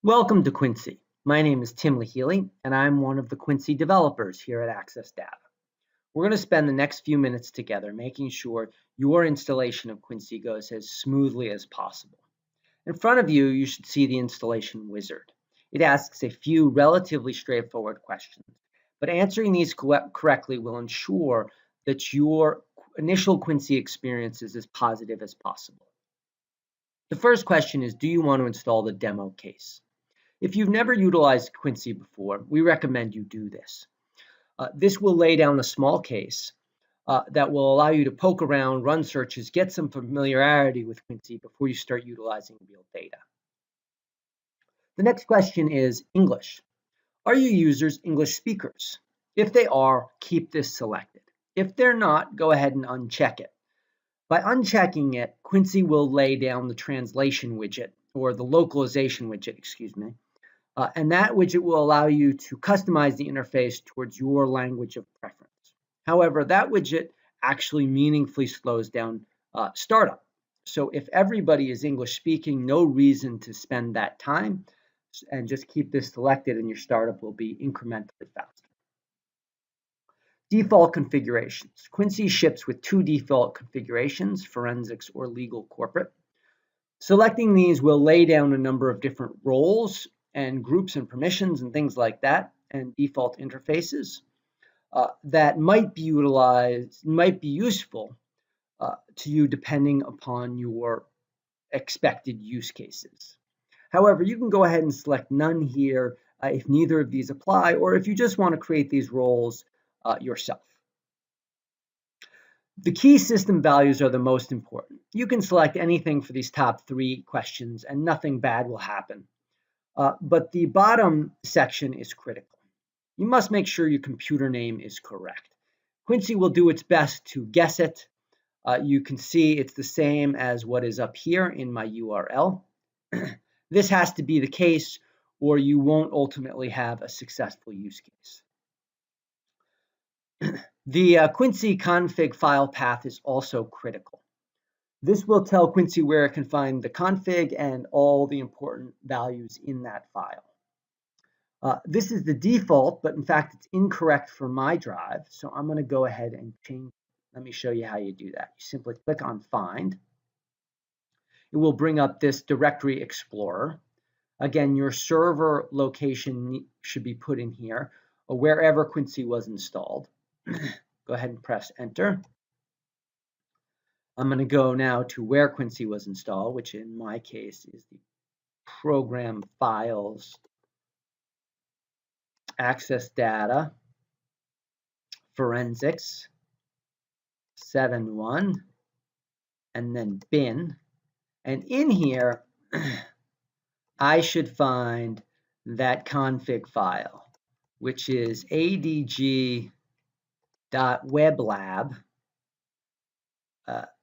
Welcome to Quincy. My name is Tim Lehealy, and I'm one of the Quincy developers here at Access Data. We're going to spend the next few minutes together making sure your installation of Quincy goes as smoothly as possible. In front of you, you should see the installation wizard. It asks a few relatively straightforward questions, but answering these correctly will ensure that your initial Quincy experience is as positive as possible. The first question is, do you want to install the demo case? If you've never utilized Quincy before, we recommend you do this. This will lay down a small case that will allow you to poke around, run searches, get some familiarity with Quincy before you start utilizing real data. The next question is English. Are your users English speakers? If they are, keep this selected. If they're not, go ahead and uncheck it. By unchecking it, Quincy will lay down the translation widget, or the localization widget, excuse me. And that widget will allow you to customize the interface towards your language of preference. However, that widget actually meaningfully slows down startup. So if everybody is English speaking, no reason to spend that time, and just keep this selected and your startup will be incrementally faster. Default configurations. Quincy ships with two default configurations, forensics or legal corporate. Selecting these will lay down a number of different roles and groups and permissions and things like that, and default interfaces that might be useful to you depending upon your expected use cases. However, you can go ahead and select none here if neither of these apply, or if you just want to create these roles yourself. The key system values are the most important. You can select anything for these top three questions and nothing bad will happen. But the bottom section is critical. You must make sure your computer name is correct. Quincy will do its best to guess it. You can see it's the same as what is up here in my URL. This has to be the case, or you won't ultimately have a successful use case. The Quincy config file path is also critical. This will tell Quincy where it can find the config and all the important values in that file. This is the default, but in fact, it's incorrect for my drive. So I'm going to go ahead and change. Let me show you how you do that. You simply click on Find. It will bring up this directory explorer. Again, your server location should be put in here, or wherever Quincy was installed. Go ahead and press Enter. I'm going to go now to where Quincy was installed, which in my case is the Program Files, Access Data, Forensics, 7.1, and then bin. And in here, I should find that config file, which is adg.weblab.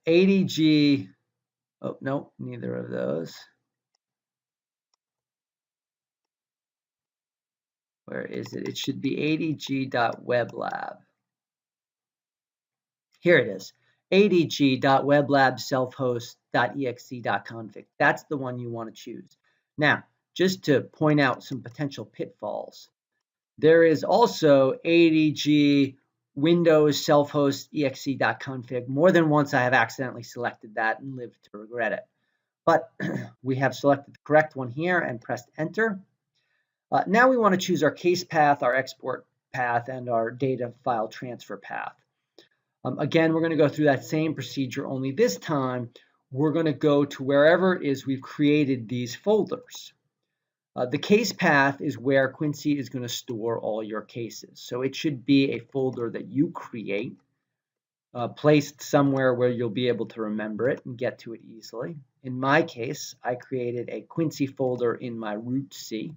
adg, oh, no, neither of those. Where is it? It should be adg.weblab. Here it is, adg.weblab.selfhost.exe.config. That's the one you want to choose. Now, just to point out some potential pitfalls, there is also adg Windows self-host exe.config. More than once I have accidentally selected that and lived to regret it. But we have selected the correct one here and pressed Enter. Now we want to choose our case path, our export path, and our data file transfer path. Again, we're going to go through that same procedure, only this time we're going to go to wherever it is we've created these folders. The case path is where Quincy is going to store all your cases. So it should be a folder that you create, placed somewhere where you'll be able to remember it and get to it easily. In my case, I created a Quincy folder in my root C.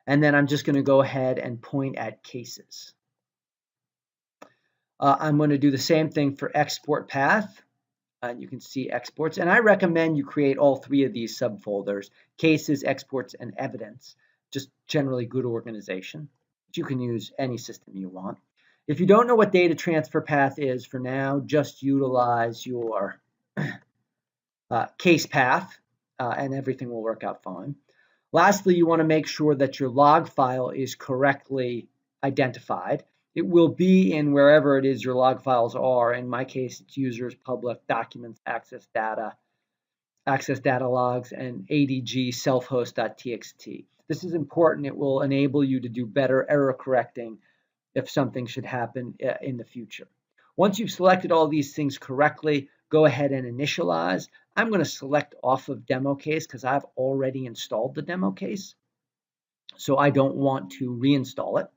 And then I'm just going to go ahead and point at cases. I'm going to do the same thing for export path. And you can see exports. And I recommend you create all three of these subfolders: cases, exports, and evidence. Just generally good organization. But you can use any system you want. If you don't know what data transfer path is for now, just utilize your case path. and everything will work out fine. Lastly, you want to make sure that your log file is correctly identified. It will be in wherever it is your log files are. In my case, it's users, public, documents, access data logs, and ADG self-host.txt. This is important. It will enable you to do better error correcting if something should happen in the future. Once you've selected all these things correctly, go ahead and initialize. I'm going to select off of demo case because I've already installed the demo case, so I don't want to reinstall it.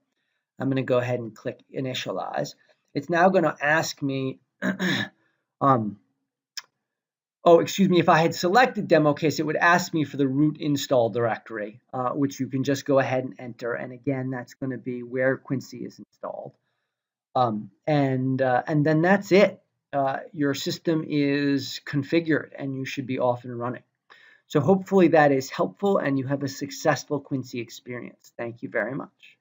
I'm going to go ahead and click initialize. It's now going to ask me, if I had selected demo case, it would ask me for the root install directory, which you can just go ahead and enter. And again, that's going to be where Quincy is installed. And then that's it. Your system is configured and you should be off and running. So hopefully that is helpful and you have a successful Quincy experience. Thank you very much.